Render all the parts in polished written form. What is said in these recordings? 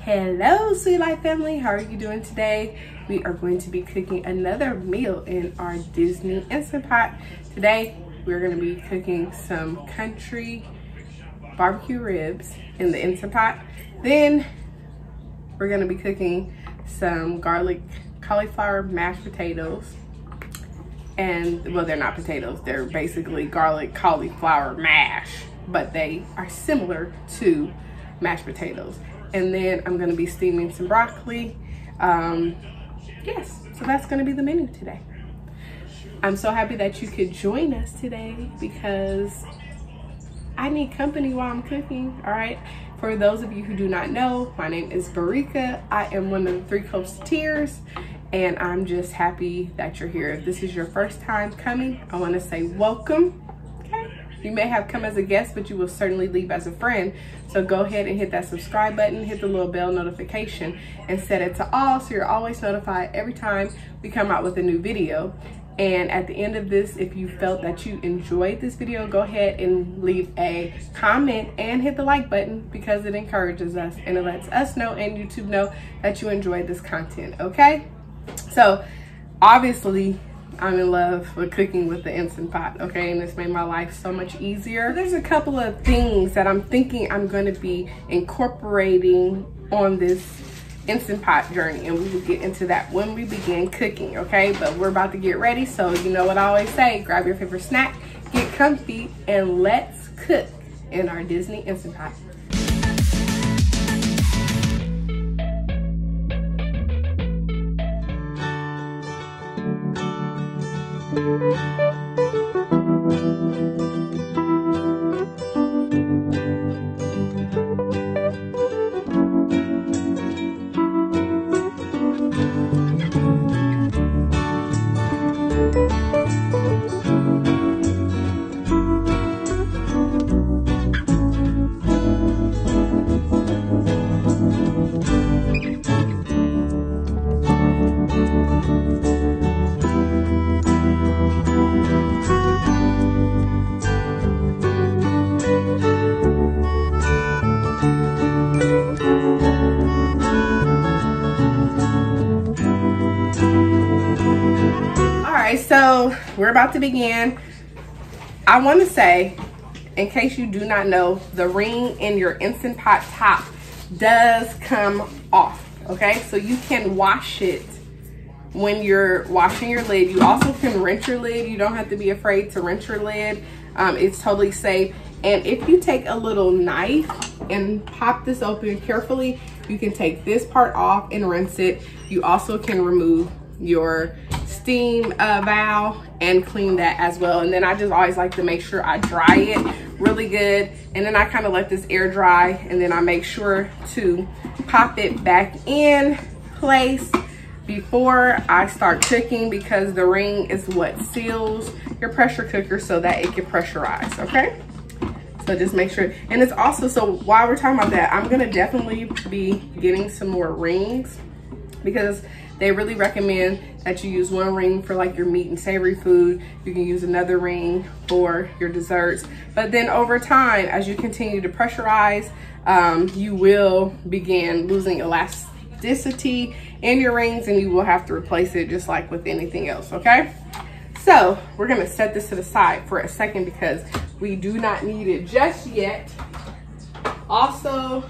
Hello, Sweet Life family. How are you doing today? We are going to be cooking another meal in our Disney Instant Pot. Today, we're going to be cooking some country barbecue ribs in the Instant Pot. Then, we're going to be cooking some garlic cauliflower mashed potatoes. And, well, they're not potatoes. They're basically garlic cauliflower mash, but they are similar to mashed potatoes. And then I'm gonna be steaming some broccoli. Yes, so that's gonna be the menu today. I'm so happy that you could join us today because I need company while I'm cooking, all right? For those of you who do not know, my name is Barika. I am one of the 3 Coasteers, and I'm just happy that you're here. If this is your first time coming, I wanna say welcome. You may have come as a guest, but you will certainly leave as a friend. So go ahead and hit that subscribe button, hit the little bell notification, and set it to all so you're always notified every time we come out with a new video. And at the end of this, if you felt that you enjoyed this video, go ahead and leave a comment and hit the like button because it encourages us and it lets us know and YouTube know that you enjoyed this content, okay? So obviously, I'm in love with cooking with the Instant Pot, okay? And it's made my life so much easier. There's a couple of things that I'm thinking I'm gonna be incorporating on this Instant Pot journey, and we will get into that when we begin cooking, okay? But we're about to get ready, so you know what I always say, grab your favorite snack, get comfy, and let's cook in our Disney Instant Pot. So we're about to begin. I want to say, in case you do not know, the ring in your Instant Pot top does come off, okay? So you can wash it when you're washing your lid. You also can rinse your lid. You don't have to be afraid to rinse your lid. It's totally safe. And if you take a little knife and pop this open carefully, you can take this part off and rinse it. You also can remove your steam valve and clean that as well. And then I just always like to make sure I dry it really good, and then I kind of let this air dry, and then I make sure to pop it back in place before I start cooking, because the ring is what seals your pressure cooker so that it can pressurize, okay? So just make sure. And it's also, so while we're talking about that, I'm gonna definitely be getting some more rings because they really recommend that you use one ring for like your meat and savory food. You can use another ring for your desserts. But then over time, as you continue to pressurize, you will begin losing elasticity in your rings, and you will have to replace it just like with anything else, okay? So we're gonna set this to the side for a second because we do not need it just yet. Also,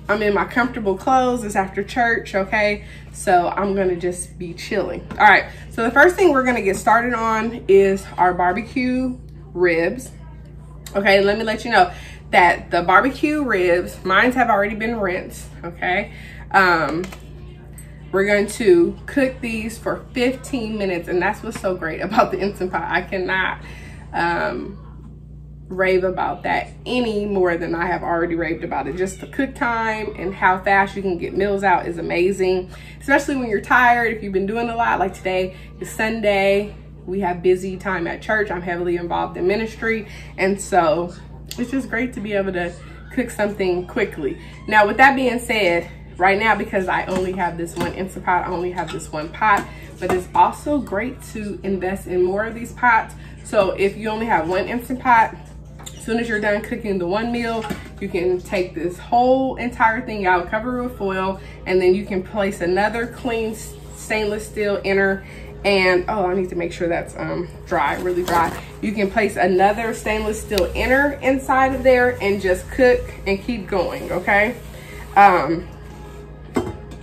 I'm in my comfortable clothes. It's after church, okay? So I'm gonna just be chilling. All right, so the first thing we're gonna get started on is our barbecue ribs. Okay, let me let you know that the barbecue ribs, mine have already been rinsed, okay? We're going to cook these for 15 minutes, and that's what's so great about the Instant Pot. I cannot rave about that any more than I have already raved about it. Just the cook time and how fast you can get meals out is amazing, especially when you're tired. If you've been doing a lot, like today is Sunday, we have busy time at church. I'm heavily involved in ministry, and so it's just great to be able to cook something quickly. Now, with that being said, right now, because I only have this one Instant Pot, I only have this one pot, but it's also great to invest in more of these pots. So if you only have one Instant Pot, soon as you're done cooking the one meal, you can take this whole entire thing out, cover it with foil, and then you can place another clean stainless steel inner. And oh, I need to make sure that's dry, really dry. You can place another stainless steel inner inside of there and just cook and keep going, okay?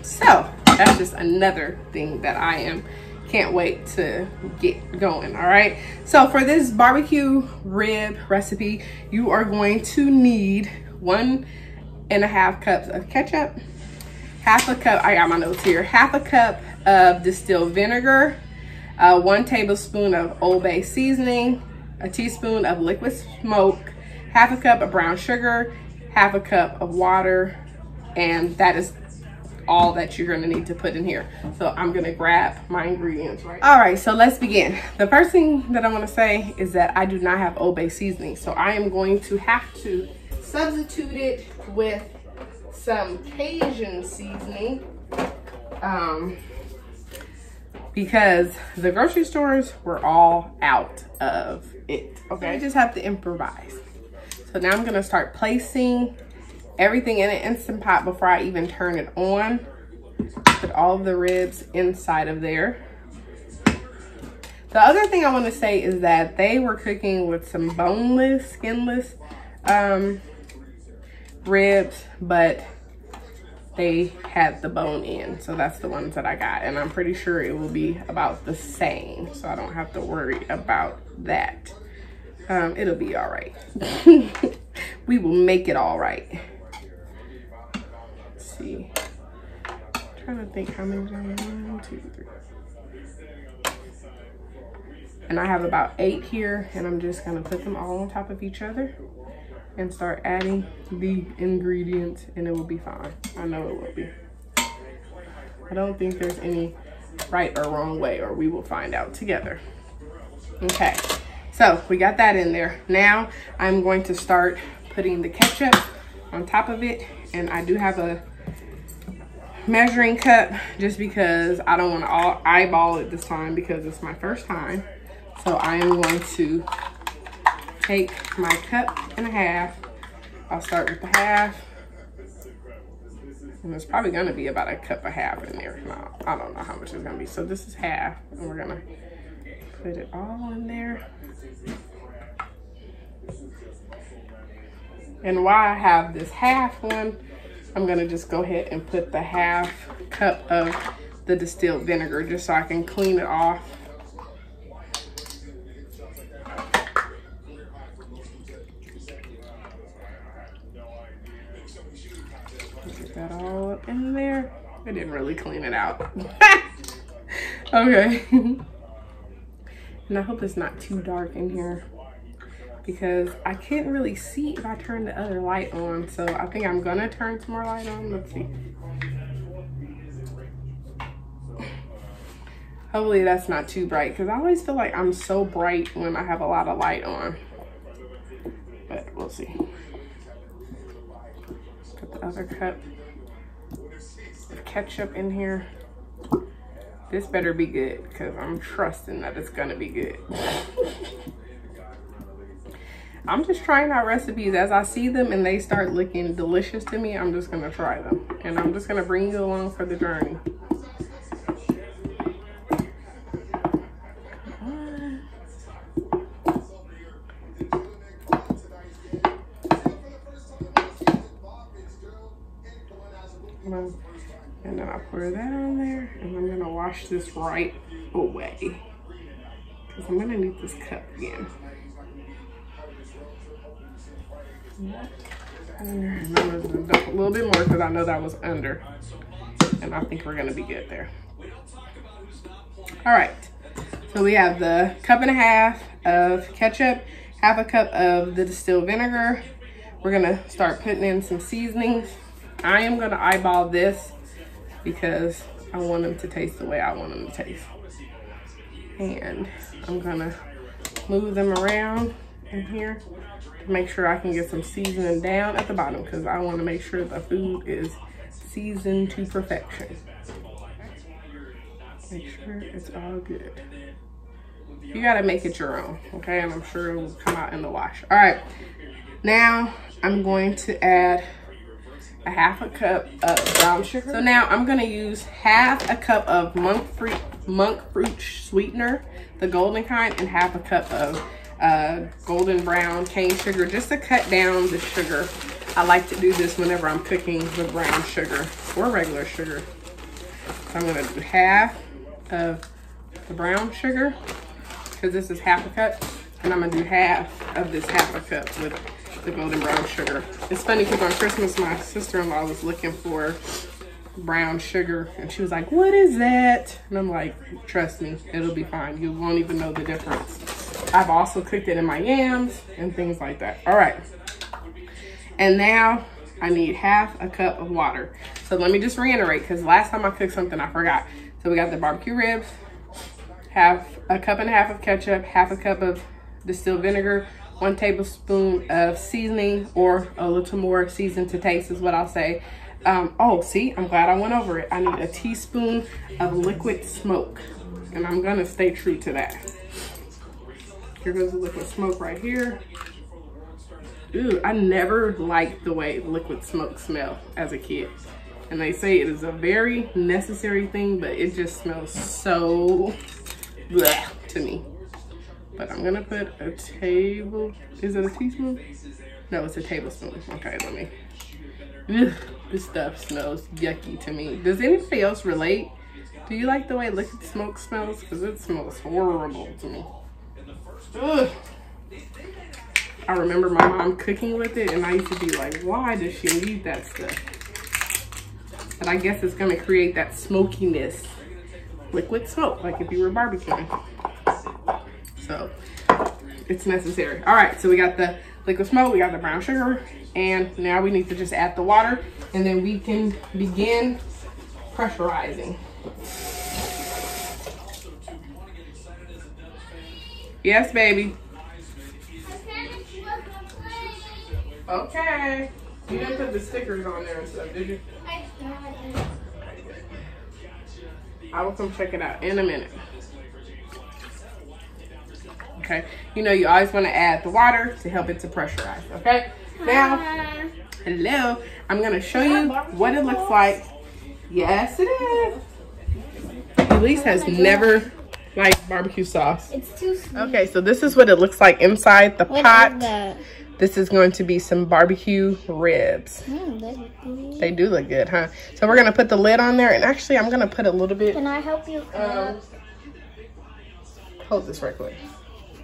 So that's just another thing that I can't wait to get going. All right, so for this barbecue rib recipe, you are going to need 1.5 cups of ketchup, half a cup, I got my notes here, half a cup of distilled vinegar, 1 tablespoon of Old Bay seasoning, a teaspoon of liquid smoke, half a cup of brown sugar, half a cup of water, and that is all that you're gonna need to put in here. So I'm gonna grab my ingredients, right? All right, so let's begin. The first thing that I wanna say is that I do not have Old Bay seasoning, so I am going to have to substitute it with some Cajun seasoning, because the grocery stores were all out of it, okay? I just have to improvise. So now I'm gonna start placing everything in an Instant Pot before I even turn it on. Put all of the ribs inside of there. The other thing I want to say is that they were cooking with some boneless, skinless ribs, but they had the bone in, so that's the ones that I got, and I'm pretty sure it will be about the same, so I don't have to worry about that. It'll be all right. We will make it all right. Let's see, I'm trying to think how many. 1, 2, 3. And I have about 8 here, and I'm just gonna put them all on top of each other and start adding the ingredients, and it will be fine. I know it will be. I don't think there's any right or wrong way, or we will find out together. Okay, so we got that in there. Now I'm going to start putting the ketchup on top of it, and I do have a measuring cup just because I don't want to eyeball it this time because it's my first time. So I am going to take my 1.5 cups. I'll start with the half. And it's probably gonna be about 1.5 cups in there. No, I don't know how much it's gonna be. So this is half, and we're gonna put it all in there. And while I have this half one, I'm gonna just go ahead and put the 1/2 cup of the distilled vinegar just so I can clean it off. Get that all up in there. I didn't really clean it out. Okay. And I hope it's not too dark in here because I can't really see if I turn the other light on. So I think I'm gonna turn some more light on. Let's see. Hopefully that's not too bright because I always feel like I'm so bright when I have a lot of light on. But we'll see. Put the other cup of ketchup in here. This better be good because I'm trusting that it's gonna be good. I'm just trying out recipes as I see them and they start looking delicious to me. I'm just gonna try them and I'm just gonna bring you along for the journey. And then I pour that on there and I'm gonna wash this right away because I'm gonna need this cup again. And I'm gonna dump a little bit more because I know that was under, and I think we're gonna be good there. All right, so we have the 1.5 cups of ketchup, 1/2 cup of the distilled vinegar. We're gonna start putting in some seasonings. I am gonna eyeball this because I want them to taste the way I want them to taste. And I'm gonna move them around in here to make sure I can get some seasoning down at the bottom because I want to make sure the food is seasoned to perfection. Make sure it's all good. You gotta make it your own, okay? And I'm sure it will come out in the wash. All right, now I'm going to add a half a cup of brown sugar. So now I'm gonna use half a cup of monk fruit sweetener, the golden kind, and half a cup of golden brown cane sugar, just to cut down the sugar. I like to do this whenever I'm cooking with brown sugar or regular sugar. So I'm gonna do half of the brown sugar, because this is half a cup, and I'm gonna do half of this half a cup with the golden brown sugar. It's funny because on Christmas, my sister-in-law was looking for brown sugar, and she was like, what is that? And I'm like, trust me, it'll be fine. You won't even know the difference. I've also cooked it in my yams and things like that. All right. And now I need half a cup of water. So let me just reiterate, because last time I cooked something, I forgot. So we got the barbecue ribs, half a cup and a half of ketchup, half a cup of distilled vinegar, 1 tablespoon of seasoning, or a little more seasoned to taste is what I'll say. Oh, see, I'm glad I went over it. I need a teaspoon of liquid smoke, and I'm gonna stay true to that. Here goes the liquid smoke right here. Ooh, I never liked the way liquid smoke smelled as a kid. And they say it is a very necessary thing, but it just smells so bleh to me. But I'm gonna put a is it a teaspoon? No, it's a tablespoon. Okay, let me. Ugh, this stuff smells yucky to me. Does anybody else relate? Do you like the way liquid smoke smells? Because it smells horrible to me. Ugh. I remember my mom cooking with it, and I used to be like, why does she need that stuff? But I guess it's gonna create that smokiness. Liquid smoke, like if you were barbecuing. So it's necessary. All right, so we got the liquid smoke, we got the brown sugar, and now we need to just add the water, and then we can begin pressurizing. Yes, baby. Okay. You didn't put the stickers on there and stuff, did you? I will come check it out in a minute. Okay. You know you always want to add the water to help it to pressurize, okay? Now, hello. I'm going to show you what it looks like. Yes, it is. Elise has never liked barbecue sauce. It's too sweet. Okay, so this is what it looks like inside the pot. This is going to be some barbecue ribs. They do look good, huh? So we're going to put the lid on there. And actually, I'm going to put a little bit. Can I help you cook? Hold this right quick.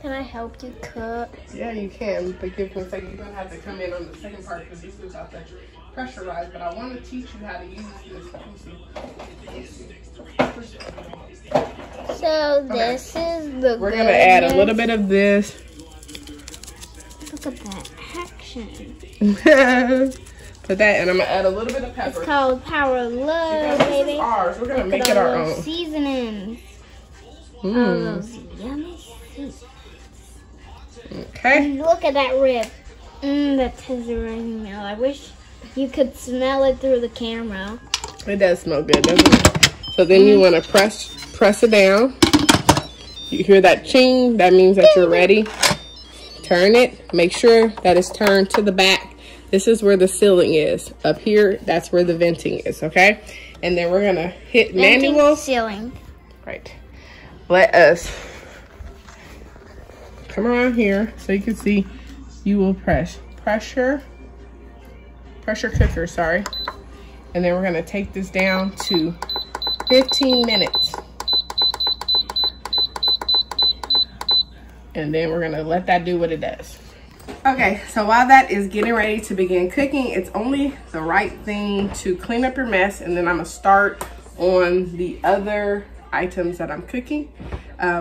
Can I help you cook? Yeah, you can. But give me a second. You're going to have to come in on the second part because this is about to pressurize. But I want to teach you how to use this. So this is the We're going to add a little bit of this. Look at that action. Put that, and I'm gonna add a little bit of pepper. It's called Power of Love, baby. This is ours. We're gonna make it our own. Seasonings. All those yummy seasonings. Okay. Look at that rib. That tenderizer smell. I wish you could smell it through the camera. It does smell good, doesn't it? So then you want to press it down. You hear that ching? That means that you're ready. Turn it. Make sure that it's turned to the back. This is where the sealing is. Up here, that's where the venting is, okay? And then we're going to hit manual. Sealing. Right. Let us come around here so you can see. You will press pressure cooker, sorry. And then we're going to take this down to 15 minutes. And then we're gonna let that do what it does. Okay, so while that is getting ready to begin cooking, it's only the right thing to clean up your mess, and then I'm gonna start on the other items that I'm cooking,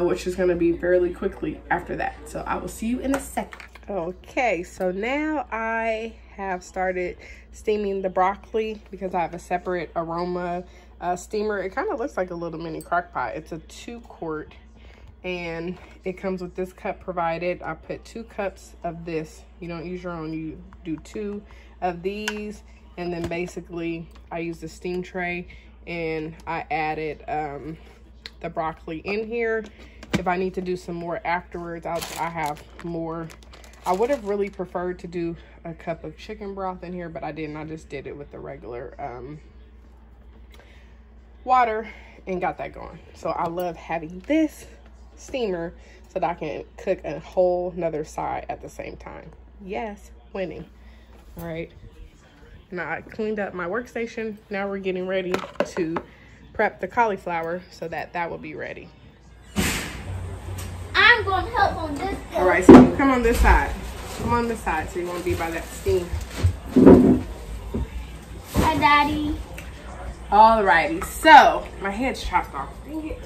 which is gonna be fairly quickly after that. So I will see you in a second. Okay, so now I have started steaming the broccoli because I have a separate aroma steamer. It kind of looks like a little mini crock pot. It's a 2-quart. And it comes with this cup provided. I put 2 cups of this. You don't use your own, you do 2 of these. And then basically I use the steam tray, and I added the broccoli in here. if I need to do some more afterwards, I have more. I would have really preferred to do a cup of chicken broth in here, but I didn't. I just did it with the regular water and got that going. So I love having this steamer so that I can cook a whole nother side at the same time. Yes, winning. All right. Now I cleaned up my workstation. Now we're getting ready to prep the cauliflower so that that will be ready. I'm going to help on this part. All right, so you come on this side. Come on this side so you won't be by that steam. Hi, Daddy. Alrighty, so my head's chopped off. Dang it.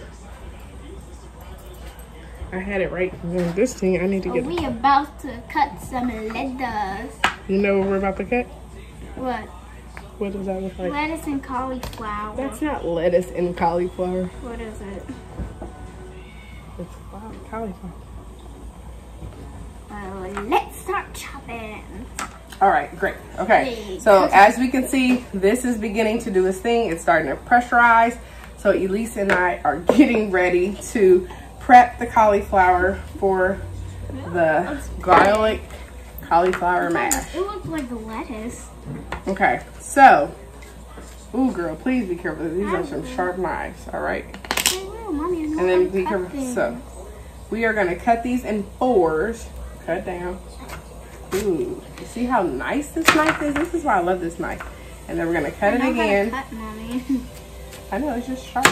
I had it right here. This thing I need to get. We about to cut some lettuce. You know what we're about to cut? What? What does that look like? Lettuce and cauliflower. That's not lettuce and cauliflower. What is it? It's cauliflower. Let's start chopping. All right, great. Okay, so as we can see, this is beginning to do its thing. It's starting to pressurize. So Elise and I are getting ready to prep the cauliflower for the garlic cauliflower mash. It looks like the lettuce. Okay, so, ooh girl, please be careful. These are some sharp knives, all right? Mommy, And then be careful. So, we are gonna cut these in 4s. Cut down. Ooh, you see how nice this knife is? This is why I love this knife. And then we're gonna cut it again. Cut, Mommy. I know, it's just sharp.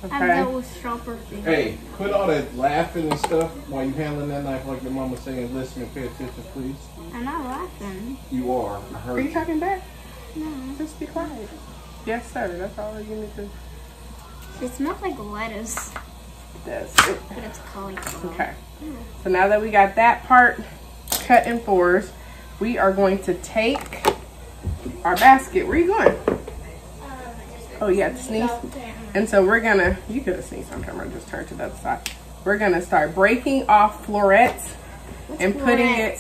Okay. I've dealt with sharper things. Hey, quit all that laughing and stuff while you handling that knife like your mama saying, listen and pay attention, please. I'm not laughing. You are. I heard Are you you. talking back? No. Just be quiet. Yes, sir. That's all you need to. It smells like lettuce, That's it. but it's cauliflower. Okay. So now that we got that part cut in 4s, we are going to take our basket. Where are you going? Oh, you had to sneeze? And so we're gonna, you could have sneezed on camera, just turn to the other side. We're gonna start breaking off florets and putting it,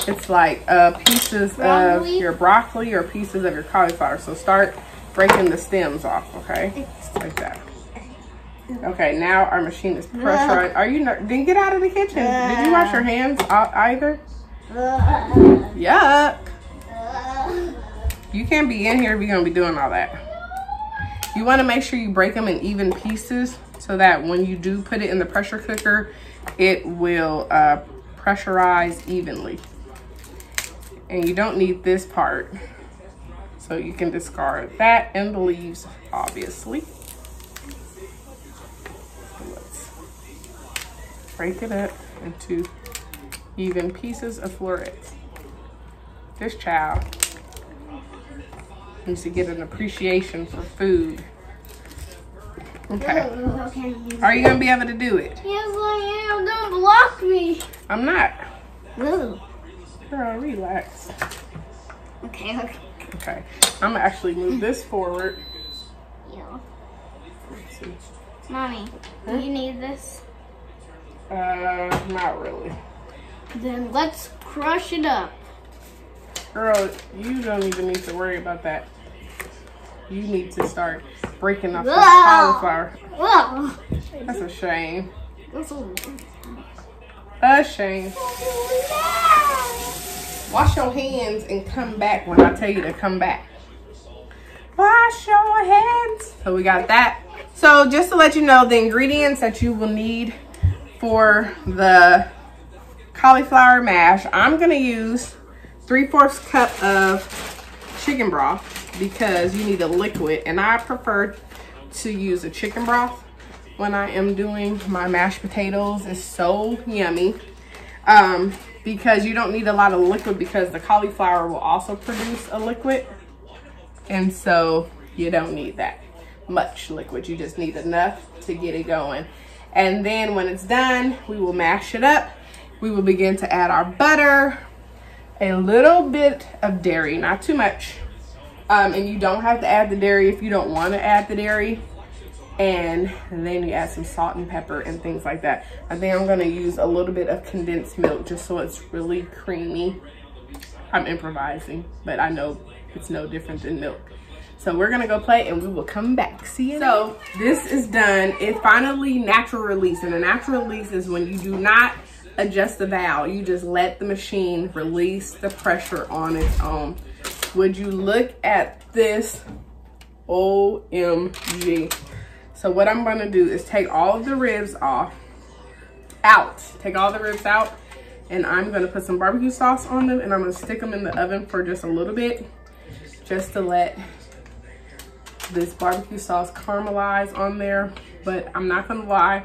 it's like pieces of your broccoli or pieces of your cauliflower. So start breaking the stems off, okay? Like that. Okay, now our machine is pressurized. Are you not, then get out of the kitchen. Did you wash your hands either? Yuck. You can't be in here if you're gonna be doing all that. You wanna make sure you break them in even pieces so that when you do put it in the pressure cooker, it will pressurize evenly. And you don't need this part. So you can discard that and the leaves, obviously. Let's break it up into even pieces of florets. This child needs to get an appreciation for food. Okay. Are you gonna be able to do it? Yes, I am. Don't block me. I'm not. Ooh. Girl, relax. Okay, okay. Okay. I'm gonna actually move this forward. Yeah. Let's see. Mommy, do you need this? Not really. Then let's crush it up. Girl, you don't even need to worry about that. You need to start breaking off the cauliflower. Whoa. That's a shame. That's A shame. Wash your hands and come back when I tell you to come back. Wash your hands. So we got that. So just to let you know, the ingredients that you will need for the cauliflower mash, I'm gonna use 3/4 cup of chicken broth because you need a liquid, and I prefer to use a chicken broth when I am doing my mashed potatoes. It's so yummy. Because you don't need a lot of liquid because the cauliflower will also produce a liquid. And so you don't need that much liquid. You just need enough to get it going. And then when it's done, we will mash it up. We will begin to add our butter, a little bit of dairy, not too much. And you don't have to add the dairy if you don't want to add the dairy. And then you add some salt and pepper and things like that. I think I'm gonna use a little bit of condensed milk just so it's really creamy. I'm improvising, but I know it's no different than milk. So we're gonna go play and we will come back. See you. So this is done. It finally natural release. And a natural release is when you do not adjust the valve. You just let the machine release the pressure on its own. Would you look at this? OMG. So what I'm gonna do is take all of the ribs out. Take all the ribs out. And I'm gonna put some barbecue sauce on them and I'm gonna stick them in the oven for just a little bit, just to let this barbecue sauce caramelize on there. But I'm not gonna lie,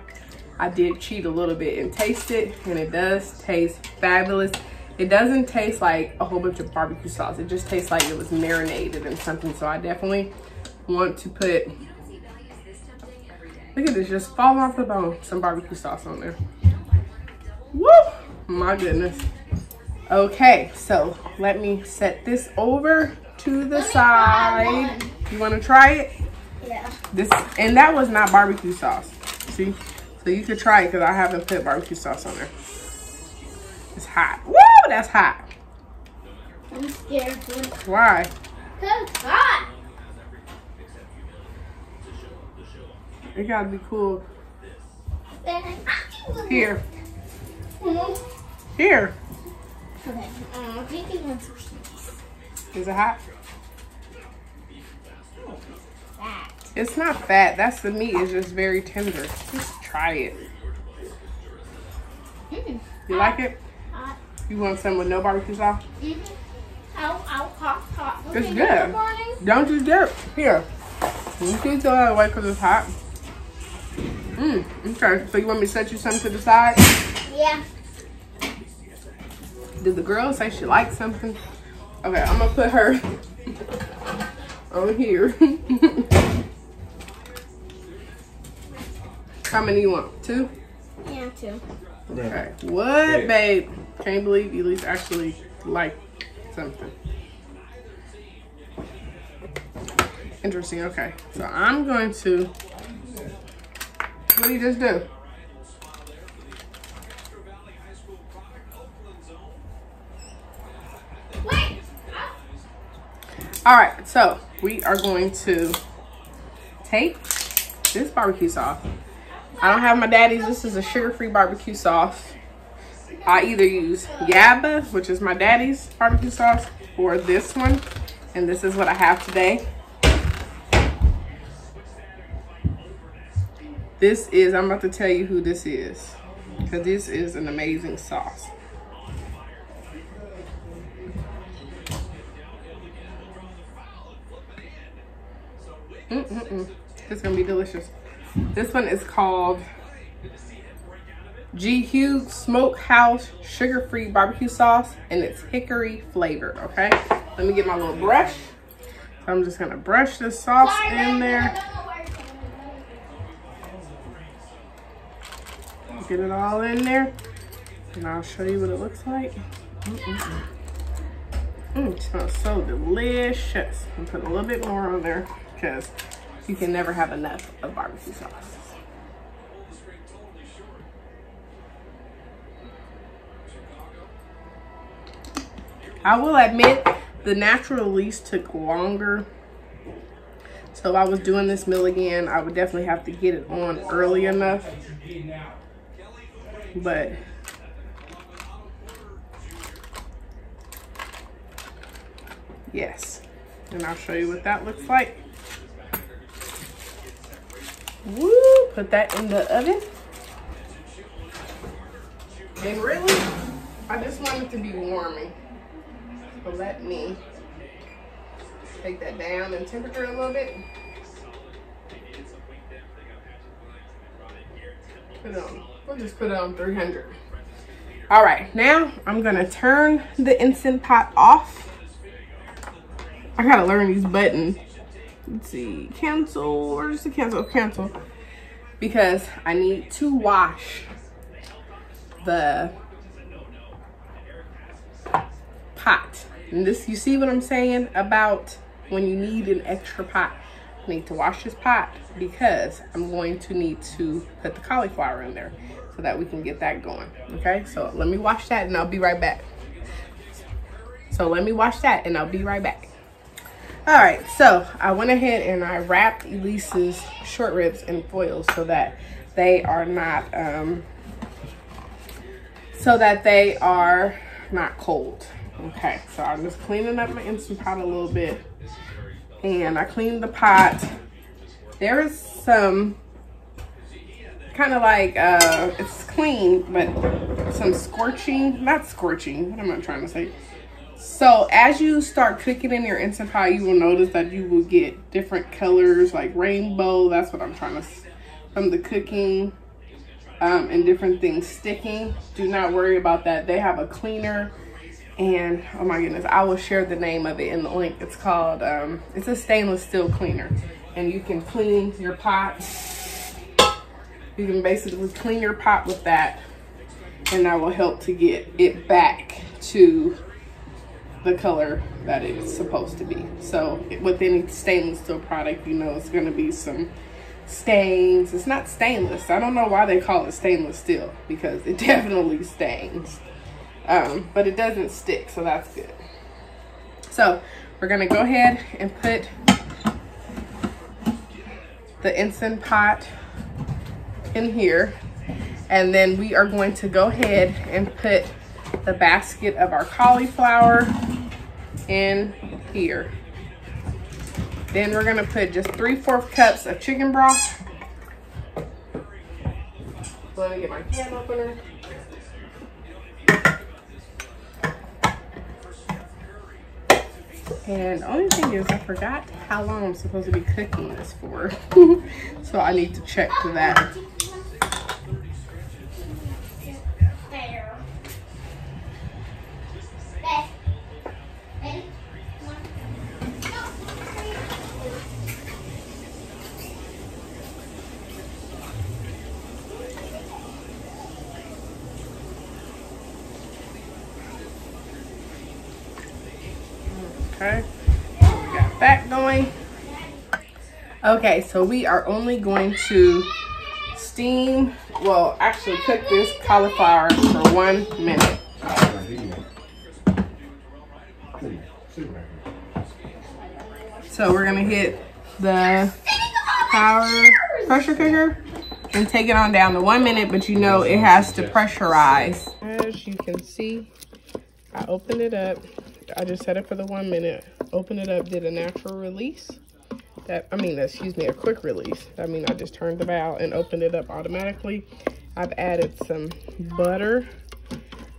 I did cheat a little bit and taste it, and it does taste fabulous. It doesn't taste like a whole bunch of barbecue sauce. It just tastes like it was marinated in something. So I definitely want to put, look at this, just fall off the bone, some barbecue sauce on there. Woo! My goodness. Okay, so let me set this over to the side. You want to try it? Yeah. And that was not barbecue sauce. See? So you could try it because I haven't put barbecue sauce on there. It's hot. Woo! That's hot. I'm scared. Why? Because it's hot. It gotta be cool. Here. Here. Okay. Is it hot? Fat. It's not fat. That's the meat. It's just very tender. Just try it. You like it? You want some with no barbecue sauce? Hot. It's good. Don't you dare. Here. You can throw it away because it's hot. Okay. So you want me to set you something to the side? Yeah. Did the girl say she liked something? Okay, I'm gonna put her on here. How many you want? 2? Yeah, 2. Okay. What, babe? Can't believe you at least actually like something. Interesting. Okay. So I'm going to. What do you just do? All right, so we are going to take this barbecue sauce. I don't have my daddy's. This is a sugar-free barbecue sauce. I either use Yaba, which is my daddy's barbecue sauce, or this one. And this is what I have today. This is, I'm about to tell you who this is, because this is an amazing sauce. This is gonna be delicious. This one is called GQ Smokehouse Sugar-Free Barbecue Sauce, and it's hickory flavored. Okay, let me get my little brush. So I'm just gonna brush this sauce in there. Get it all in there, and I'll show you what it looks like. It smells so delicious. I'm putting a little bit more on there because you can never have enough of barbecue sauce. I will admit the natural release took longer. So if I was doing this meal again, I would definitely have to get it on early enough. But yes, and I'll show you what that looks like. Woo! Put that in the oven. And really, I just want it to be warming. So let me take that down in temperature a little bit. Put it on. We'll just put it on 300. All right, now I'm gonna turn the Instant Pot off. I gotta learn these buttons. Let's see, cancel, where's the cancel? Cancel. Because I need to wash the pot. And this, you see what I'm saying about when you need an extra pot? I need to wash this pot because I'm going to need to put the cauliflower in there so that we can get that going. Okay, so let me wash that and I'll be right back. All right, so I went ahead and I wrapped Elise's short ribs in foil so that they are not cold. Okay, so I'm just cleaning up my Instant Pot a little bit, and I cleaned the pot. There is some kind of like it's clean, but some scorching, not scorching. What am I trying to say? So as you start cooking in your Instant Pot, you will notice that you will get different colors like rainbow. That's what I'm trying to, from the cooking and different things sticking. Do not worry about that. They have a cleaner, and oh my goodness, I will share the name of it in the link. It's called, it's a stainless steel cleaner, and you can clean your pot. You can basically clean your pot with that, and that will help to get it back to the color that it's supposed to be. So with any stainless steel product, you know it's going to be some stains. It's not stainless. I don't know why they call it stainless steel, because it definitely stains, but it doesn't stick, so that's good. So we're going to go ahead and put the Instant Pot in here, and then we are going to go ahead and put the basket of our cauliflower in here. Then we're gonna put just 3/4 cups of chicken broth. So let me get my can opener. And the only thing is I forgot how long I'm supposed to be cooking this for. So I need to check to that. Okay, we got that going. Okay, so we are only going to steam, well, actually cook this cauliflower for 1 minute. So we're gonna hit the power pressure cooker and take it on down to 1 minute, but you know it has to pressurize. As you can see, I opened it up. I just set it for the 1 minute, opened it up, did a natural release. A quick release. I mean, I just turned the valve and opened it up automatically. I've added some butter,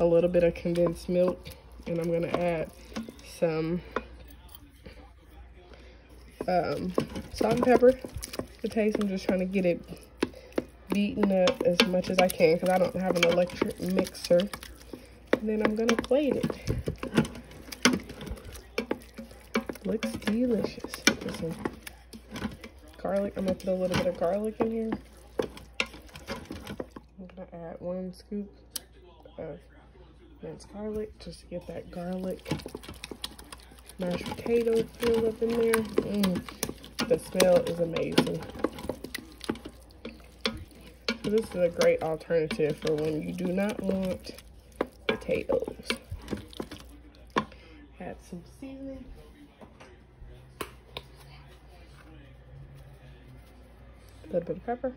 a little bit of condensed milk, and I'm gonna add some salt and pepper to taste. I'm just trying to get it beaten up as much as I can because I don't have an electric mixer. And then I'm gonna plate it. Looks delicious. Put some garlic. I'm gonna put a little bit of garlic in here. I'm gonna add 1 scoop of minced garlic just to get that garlic mashed potato filled up in there. The smell is amazing. So this is a great alternative for when you do not want potatoes. Add some seasoning. A little bit of pepper.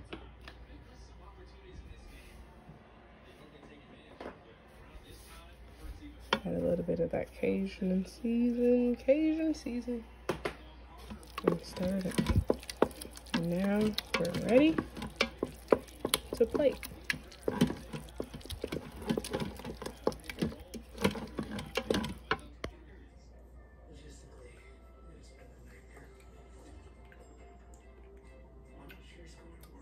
Add a little bit of that Cajun season. And stir it up. And now we're ready to plate.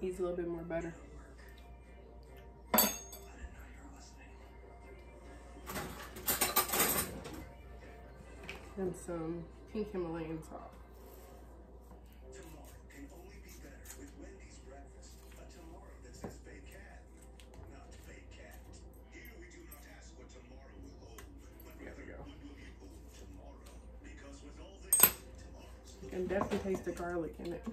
Needs a little bit more butter. And some pink Himalayan salt. There we go. You can definitely taste the garlic in it.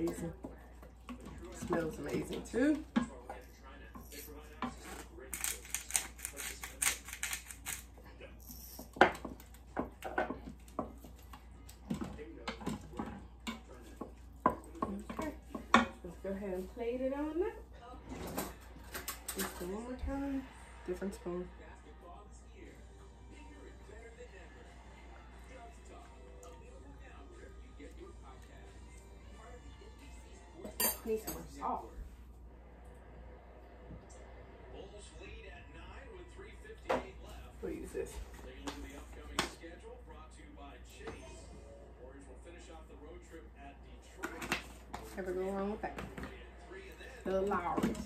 amazing. Smells amazing too. Okay, let's go ahead and plate it on up. Just one more time. Different spoon. Need some more salt. We'll use this. Never go wrong with that. The Lowry's.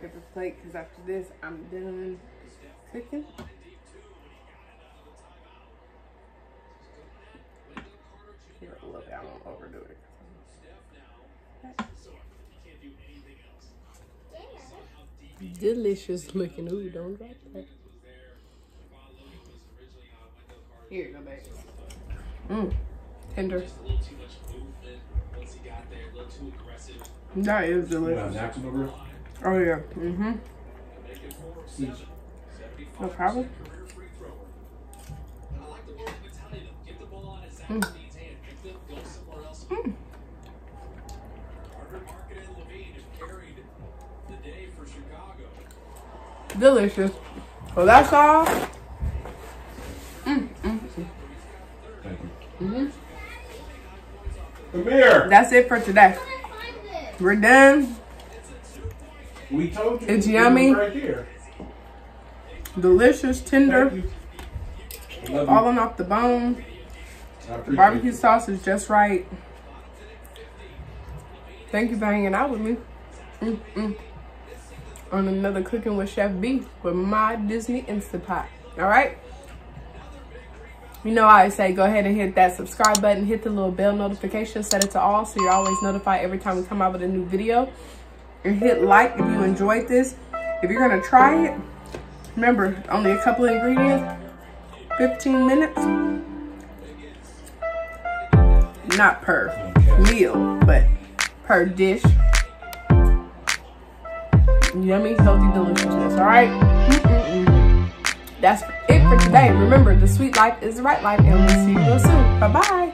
Paper plate, because after this I'm done cooking. Here a little bit, I won't overdo it. Delicious looking. Ooh, don't drop that. Here you go, baby. Tender. That is delicious. Oh yeah. No problem. Delicious. Well, that's all. Come here. That's it for today. We're done. We told you. It's yummy. Right here. Delicious, tender, falling off the bone. The barbecue sauce is just right. Thank you for hanging out with me on another Cooking with Chef B with my Disney Instant Pot. All right. You know I always say go ahead and hit that subscribe button, hit the little bell notification, set it to all so you're always notified every time we come out with a new video. And hit like if you enjoyed this. If you're gonna try it, remember only a couple of ingredients, 15 minutes. Not per meal, but per dish. Yummy, healthy deliciousness. All right. That's it for today. Remember, the sweet life is the right life, and we'll see you real soon. Bye bye.